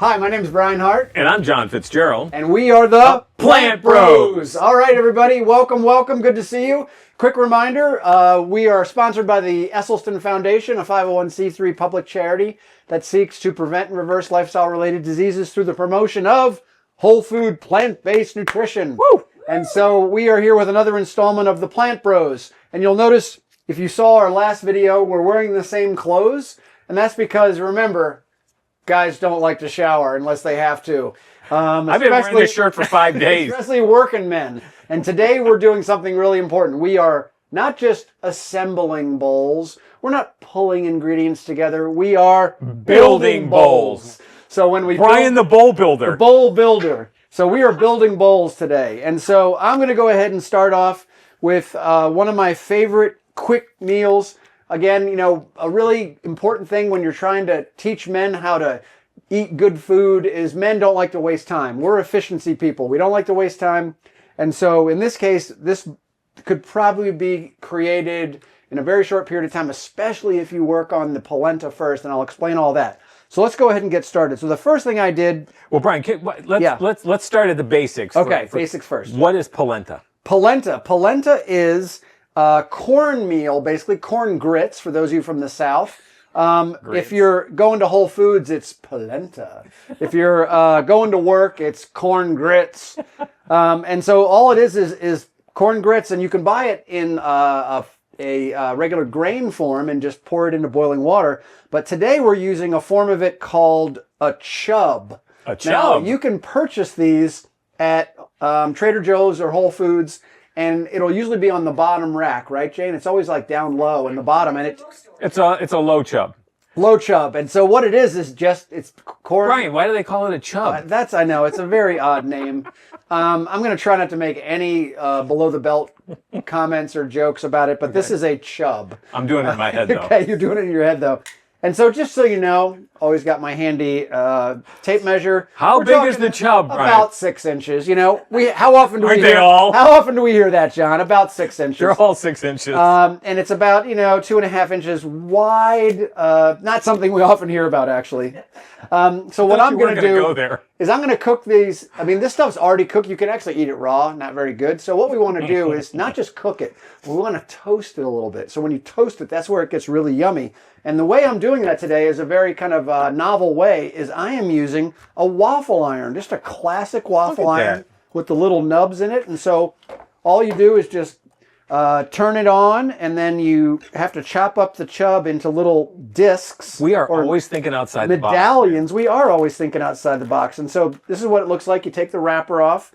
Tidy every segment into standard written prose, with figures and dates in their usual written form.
Hi, my name is Brian Hart. And I'm John Fitzgerald. And we are the Plant Bros. All right, everybody. Welcome, welcome. Good to see you. Quick reminder, we are sponsored by the Esselstyn Foundation, a 501c3 public charity that seeks to prevent and reverse lifestyle-related diseases through the promotion of whole food, plant-based nutrition. Woo! And so we are here with another installment of the Plant Bros. And you'll notice, if you saw our last video, we're wearing the same clothes. And that's because, remember, guys don't like to shower unless they have to. I've been wearing this shirt for 5 days. Especially working men. And today we're doing something really important. We are not just assembling bowls. We're not pulling ingredients together. We are building bowls. So when we Brian the bowl builder. The bowl builder. So we are building bowls today. And so I'm going to go ahead and start off with one of my favorite quick meals. Again, you know, a really important thing when you're trying to teach men how to eat good food is men don't like to waste time. We're efficiency people. We don't like to waste time. And so in this case, this could probably be created in a very short period of time, especially if you work on the polenta first, and I'll explain all that. So let's go ahead and get started. So the first thing I did... Well, Brian, let's start at the basics. Okay, basics first. What is polenta? Polenta. Polenta is cornmeal, basically corn grits, for those of you from the South. If you're going to Whole Foods, it's polenta. If you're going to work, it's corn grits. And so all it is corn grits, and you can buy it in a regular grain form and just pour it into boiling water. But today we're using a form of it called a chub. A chub? Now, you can purchase these at Trader Joe's or Whole Foods, and it'll usually be on the bottom rack, right, Jane? It's always like down low in the bottom, and it's a low chub. Low chub. And so what it is just, it's corn. Brian, why do they call it a chub? I know, it's a very odd name. I'm going to try not to make any below the belt comments or jokes about it, but this is a chub. I'm doing it in my head, though. Okay, you're doing it in your head, though. And so just so you know, always got my handy tape measure. How big is the chub, Brian? About 6 inches. You know, how often do How often do we hear that, John? About 6 inches. They're all 6 inches. And it's about 2.5 inches wide. Not something we often hear about, actually. So what I'm going to do is I'm going to cook these. I mean, this stuff's already cooked. You can actually eat it raw. Not very good. So what we want to do is not just cook it. We want to toast it a little bit. So when you toast it, that's where it gets really yummy. And the way I'm doing that today is a very kind of novel way, is I am using a waffle iron, just a classic waffle iron with the little nubs in it. And so all you do is just turn it on, and then you have to chop up the chub into little discs. We are always thinking outside the box. Medallions. We are always thinking outside the box. And so this is what it looks like. You take the wrapper off.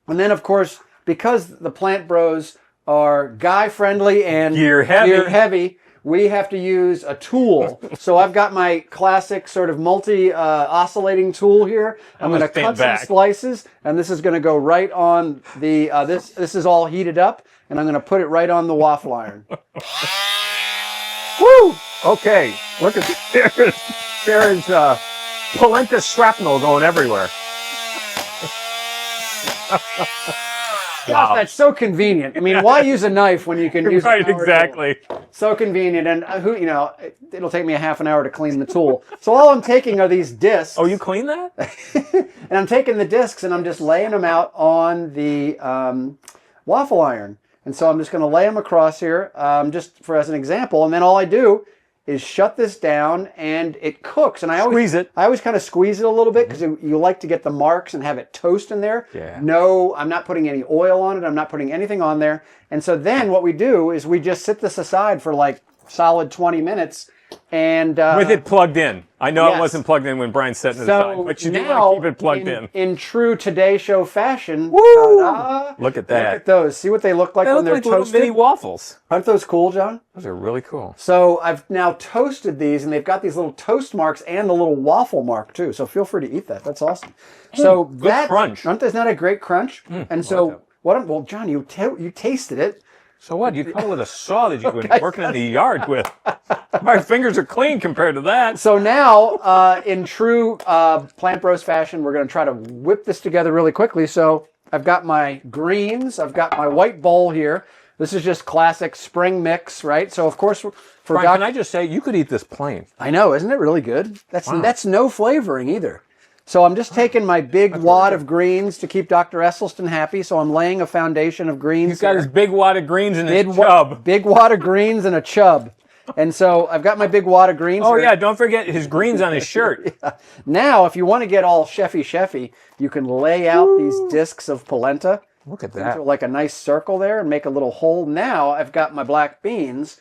And then, of course, because the Plant Bros are guy-friendly and gear heavy, we have to use a tool. So I've got my classic sort of multi-oscillating tool here. I'm going to cut some slices, and this is going to go right on the, this is all heated up, and I'm going to put it right on the waffle iron. Woo! Okay, look at this. There is polenta shrapnel going everywhere. Gosh, that's so convenient. I mean, why use a knife when you can use a power exactly. tool? So convenient. And it'll take me a half an hour to clean the tool. So all I'm taking are these discs. Oh, you clean that? And I'm taking the discs and I'm just laying them out on the waffle iron. And so I'm just going to lay them across here just as an example. And then all I do is shut this down, and it cooks. And I always kind of squeeze it a little bit because you like to get the marks and have it toast in there. Yeah. No, I'm not putting any oil on it. I'm not putting anything on there. And so then what we do is we just sit this aside for like solid 20 minutes. And with it plugged in. I know it wasn't plugged in when Brian's setting it aside, but you do want to keep it plugged in. In true Today Show fashion, look at that. Look at those. See what they look like when they're toasted? Little mini waffles. Aren't those cool, John? Those are really cool. So I've now toasted these, and they've got these little toast marks and the little waffle mark too. So feel free to eat that. That's awesome. So good crunch. Isn't that a great crunch? And so well, John, you tasted it. So what? You come with a saw that you've been working in the yard with. My fingers are clean compared to that. So now, in true Plant Bros fashion, we're going to try to whip this together really quickly. So I've got my greens. I've got my white bowl here. This is just classic spring mix, right? So, of course, for Brian, can I just say, you could eat this plain. I know, isn't it really good? That's no flavoring either. So I'm just taking my big wad of greens to keep Dr. Esselstyn happy. So I'm laying a foundation of greens. He's got his big wad of greens in his chub. Big wad of greens and a chub. And so I've got my big wad of greens. Oh, yeah, don't forget his greens on his shirt. Yeah. Now, if you want to get all chefy, you can lay out these discs of polenta. Look at that. Like a nice circle there and make a little hole. Now I've got my black beans.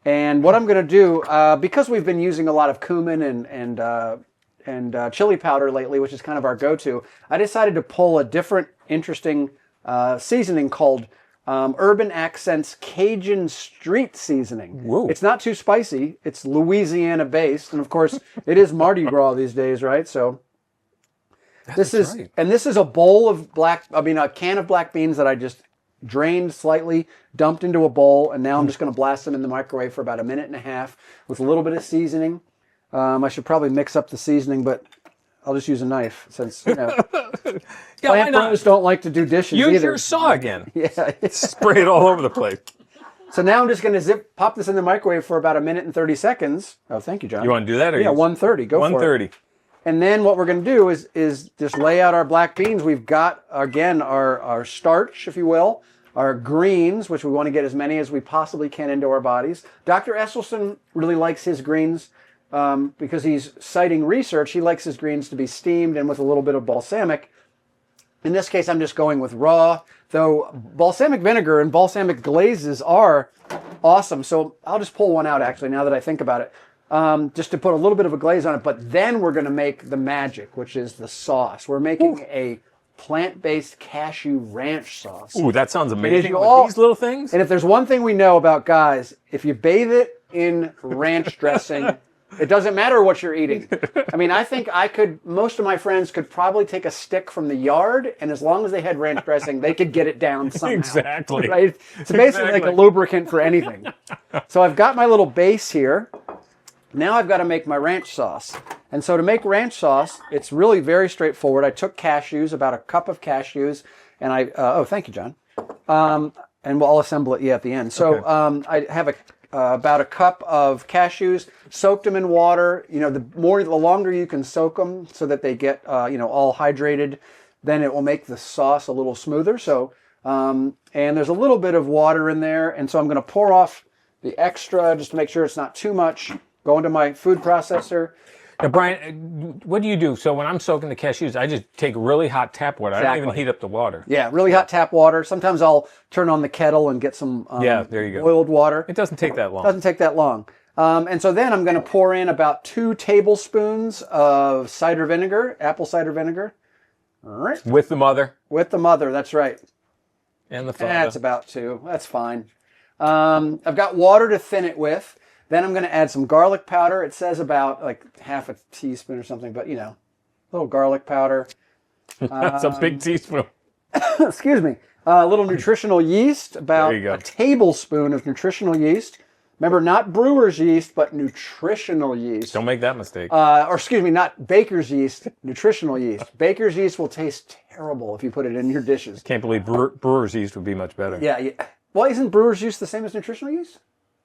And what I'm going to do, because we've been using a lot of cumin and chili powder lately, which is kind of our go-to, I decided to pull a different, interesting seasoning called Urban Accents Cajun Street Seasoning. Whoa. It's not too spicy. It's Louisiana-based, and of course, it is Mardi Gras these days, right? So this is a bowl of a can of black beans that I just drained slightly, dumped into a bowl, and now I'm just going to blast them in the microwave for about 1.5 minutes with a little bit of seasoning. I should probably mix up the seasoning, but I'll just use a knife since, plant pros don't like to do dishes either. Use your saw again. Yeah. Spray it all over the place. So now I'm just going to pop this in the microwave for about 1 minute and 30 seconds. Oh, thank you, John. You want to do that? Or 130. Go for it. 130. And then what we're going to do is just lay out our black beans. We've got, again, our starch, if you will, our greens, which we want to get as many as we possibly can into our bodies. Dr. Esselstyn really likes his greens because he's citing research. He likes his greens to be steamed and with a little bit of balsamic. In this case, I'm just going with raw, though balsamic vinegar and balsamic glazes are awesome. So I'll just pull one out, actually, now that I think about it, just to put a little bit of a glaze on it. But then we're going to make the magic, which is the sauce. We're making a plant-based cashew ranch sauce. Ooh, that sounds amazing with these little things. And if there's one thing we know about guys, if you bathe it in ranch dressing, it doesn't matter what you're eating. I mean, I think most of my friends could probably take a stick from the yard, and as long as they had ranch dressing, they could get it down somehow. Exactly. Right? It's basically like a lubricant for anything. So I've got my little base here. Now I've got to make my ranch sauce. And so to make ranch sauce, it's really very straightforward. I took cashews, about a cup of cashews, and thank you, John. And I'll assemble it at the end. So okay. I have about a cup of cashews, soaked them in water. The longer you can soak them so that they get, all hydrated, then it will make the sauce a little smoother. So, and there's a little bit of water in there. And so I'm going to pour off the extra just to make sure it's not too much. Go into my food processor. Now, Brian, what do you do? So when I'm soaking the cashews, I just take really hot tap water. Exactly. I don't even heat up the water. Yeah, really hot tap water. Sometimes I'll turn on the kettle and get some there you go. boiled water. It doesn't take that long. It doesn't take that long. And so then I'm going to pour in about 2 tablespoons of cider vinegar, apple cider vinegar. All right. With the mother? With the mother, that's right. And the father. That's about 2. That's fine. I've got water to thin it with. Then I'm going to add some garlic powder. It says about like half a teaspoon or something, but a little garlic powder. That's a big teaspoon. Excuse me. A little nutritional yeast, about a tablespoon of nutritional yeast. Remember, not brewer's yeast, but nutritional yeast. Don't make that mistake. Not baker's yeast, nutritional yeast. Baker's yeast will taste terrible if you put it in your dishes. Can't believe brewer's yeast would be much better. Yeah. Well, isn't brewer's yeast the same as nutritional yeast?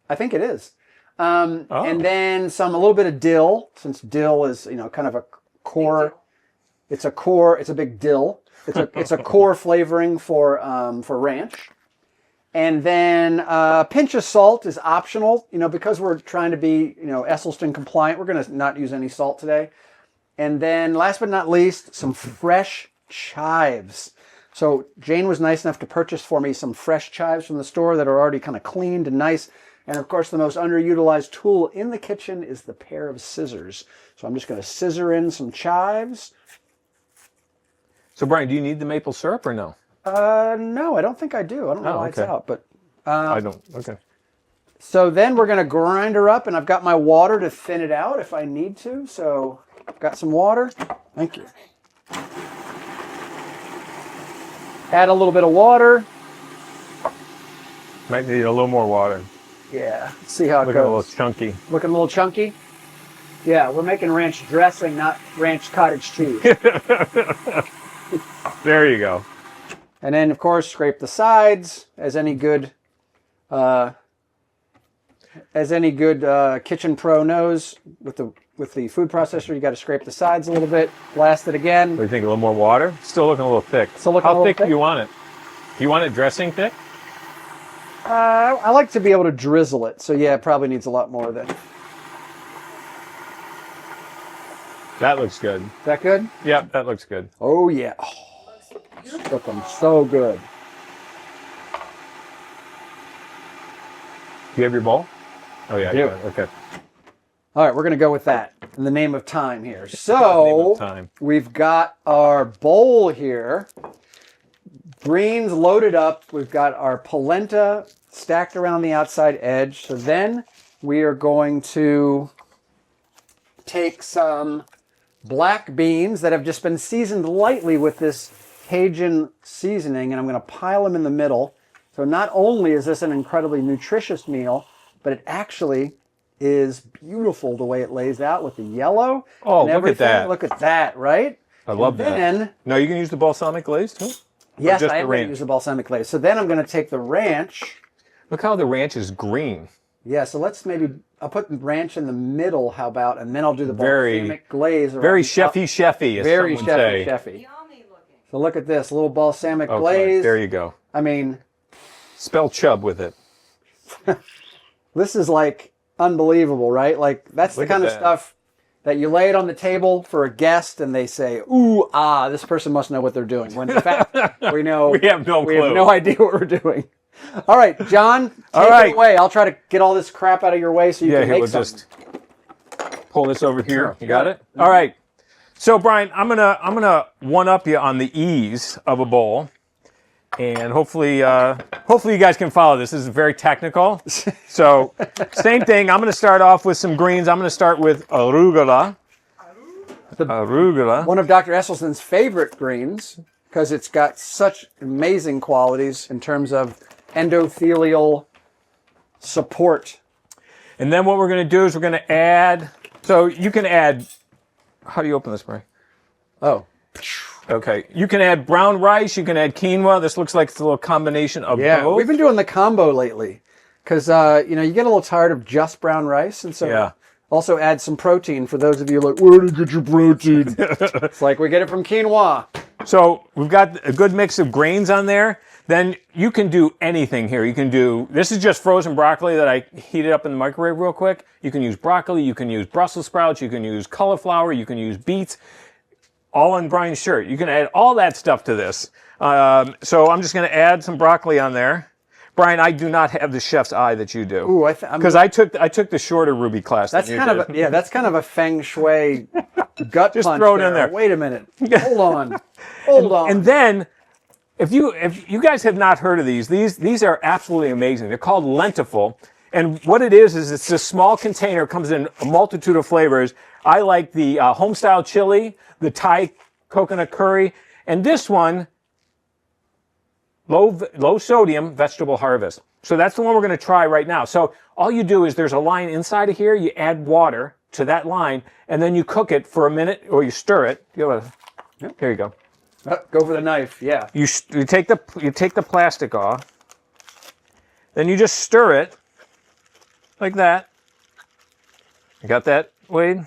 I think it is. And then a little bit of dill, since dill is, kind of a core. It's a big dill. It's a core flavoring for ranch. And then a pinch of salt is optional, because we're trying to be, Esselstyn compliant. We're going to not use any salt today. And then last but not least, some fresh chives. So Jane was nice enough to purchase for me some fresh chives from the store that are already kind of cleaned and nice. And of course, the most underutilized tool in the kitchen is the pair of scissors. So I'm just going to scissor in some chives. So Brian, do you need the maple syrup or no? No, I don't think I do. I don't know why it's out, but I don't. Okay. So then we're going to grind her up, and I've got my water to thin it out if I need to. So I've got some water. Thank you. Add a little bit of water. Might need a little more water. Yeah, let's see how it goes. Looking a little chunky. Looking a little chunky? Yeah, we're making ranch dressing, not ranch cottage cheese. There you go. And then, of course, scrape the sides, as any good As any good kitchen pro knows, with the food processor, you got to scrape the sides a little bit, blast it again. What do you think? A little more water? Still looking a little thick. How thick do you want it? Do you want it dressing thick? I like to be able to drizzle it, so yeah, it probably needs a lot more than. That looks good. Is that good? Yep, that looks good. Oh yeah. Oh, it's looking so good. Do you have your bowl? Oh yeah, I do. Okay. All right, we're going to go with that in the name of time here. So we've got our bowl here. Greens loaded up. We've got our polenta stacked around the outside edge. So then we are going to take some black beans that have just been seasoned lightly with this Cajun seasoning, and I'm going to pile them in the middle. So not only is this an incredibly nutritious meal, but it actually is beautiful the way it lays out with the yellow. Oh, and look at that. Look at that, right? I love that. No, you can use the balsamic glaze too? Yes, I am going to use the balsamic glaze. So then I'm going to take the ranch. Look how the ranch is green. Yeah, so I'll put the ranch in the middle, how about, and then I'll do the balsamic glaze. Very chefy, as very some would say. chefy. So look at this, a little balsamic glaze. There you go. I mean... Spell chub with it. This is like unbelievable, right? Like that's the kind of stuff that you lay it on the table for a guest and they say, ooh, this person must know what they're doing. When in fact, we know we have no clue. We have no idea what we're doing. All right, John, take it away. I'll try to get all this crap out of your way so you can make something. Just pull this over here. You got it? All right. So Brian, I'm gonna one up you on the ease of a bowl. And hopefully you guys can follow this. This is very technical. So, same thing. I'm going to start off with some greens. I'm going to start with arugula. Arugula. One of Dr. Esselstyn's favorite greens because it's got such amazing qualities in terms of endothelial support. And then what we're going to do is we're going to add. So you can add. How do you open this, Brian? Oh. Okay, you can add brown rice, you can add quinoa. This looks like it's a little combination of both. We've been doing the combo lately because, you get a little tired of just brown rice. And so also add some protein for those of you like, where do you get your protein? It's like we get it from quinoa. So we've got a good mix of grains on there. Then you can do anything here. You can do, this is just frozen broccoli that I heated up in the microwave real quick. You can use broccoli, you can use Brussels sprouts, you can use cauliflower, you can use beets. All on Brian's shirt. You can add all that stuff to this. So I'm just going to add some broccoli on there. Brian, I do not have the chef's eye that you do. Ooh, because I took the shorter Ruby class. That's kind of that's kind of a feng shui gut just punch. Throw it in there. Wait a minute. Hold on. Hold on. And then, if you guys have not heard of these are absolutely amazing. They're called lentil. And what it is it's a small container. It comes in a multitude of flavors. I like the home-style chili, the Thai coconut curry, and this one, low sodium vegetable harvest. So that's the one we're going to try right now. So all you do is there's a line inside of here. You add water to that line, and then you cook it for a minute, or you stir it. Here you go. Go for the knife. Yeah. You take the plastic off. Then you just stir it like that. You got that, Wade?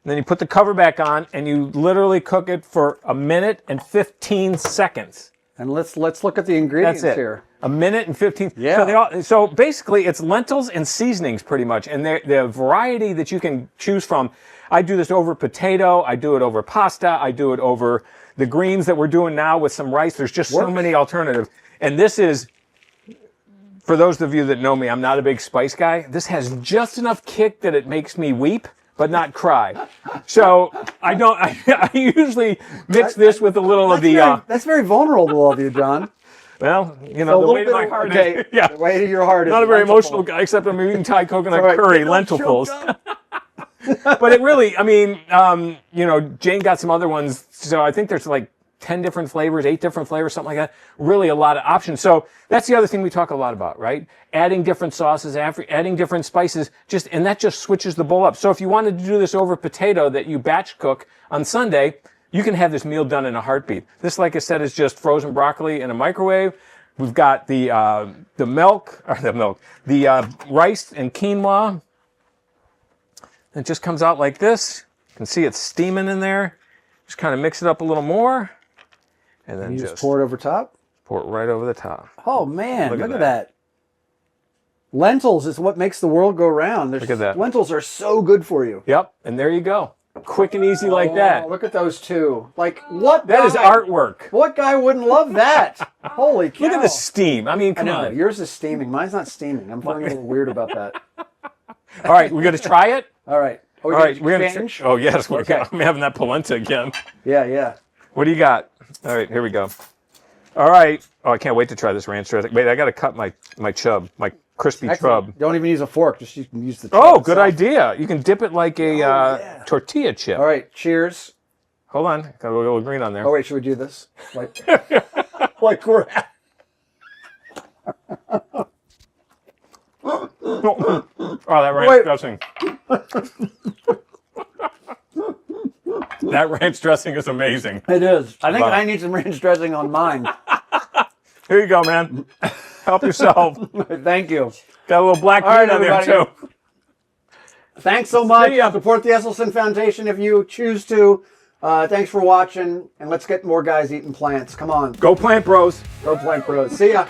And then you put the cover back on, and you literally cook it for 1 minute and 15 seconds. And let's look at the ingredients here. 1 minute and 15. Yeah. So basically, it's lentils and seasonings pretty much, and the variety that you can choose from. I do this over potato. I do it over pasta. I do it over the greens that we're doing now with some rice. There's just so many alternatives. And this is, for those of you that know me, I'm not a big spice guy. This has just enough kick that it makes me weep, but not cry. So I usually mix this with a little of the... that's very vulnerable of you, John. Well, the weight of my heart is... Yeah. The weight of your heart is... Not a very emotional guy, except I'm eating Thai coconut curry, lentils. But it really, Jane got some other ones. So I think there's like 10 different flavors, 8 different flavors, something like that. Really a lot of options. So that's the other thing we talk a lot about, right? Adding different sauces, adding different spices, and that just switches the bowl up. So if you wanted to do this over potato that you batch cook on Sunday, you can have this meal done in a heartbeat. This, like I said, is just frozen broccoli in a microwave. We've got the rice and quinoa. It just comes out like this. You can see it's steaming in there. Just kind of mix it up a little more. And then you just pour it over top? Pour it right over the top. Oh, man, look at that. Lentils is what makes the world go round. Look at that. Lentils are so good for you. Yep, and there you go. Quick and easy like that. Look at those two. Like, what That is artwork. What guy wouldn't love that? Holy cow. Look at the steam. I mean, come on. Yours is steaming. Mine's not steaming. I'm feeling a little weird about that. All right, we're going to try it? All right. All right, we're going to. Oh, yes. Okay. I'm having that polenta again. Yeah. What do you got? All right, here we go. All right. Oh, I can't wait to try this ranch dressing. Wait, I got to cut my chub, my crispy chub. Don't even use a fork. Just use the chub Oh, good idea. You can dip it like a tortilla chip. All right, cheers. Hold on. Got a little green on there. Oh, wait, should we do this? Like we're... Oh, that ranch dressing. That ranch dressing is amazing. It is. I think I need some ranch dressing on mine. Here you go, man. Help yourself. Thank you. Got a little black bean on there, too. Thanks so much. Support the Esselstyn Foundation if you choose to. Thanks for watching, and let's get more guys eating plants. Come on. Go Plant Bros. Go Plant Bros. See ya.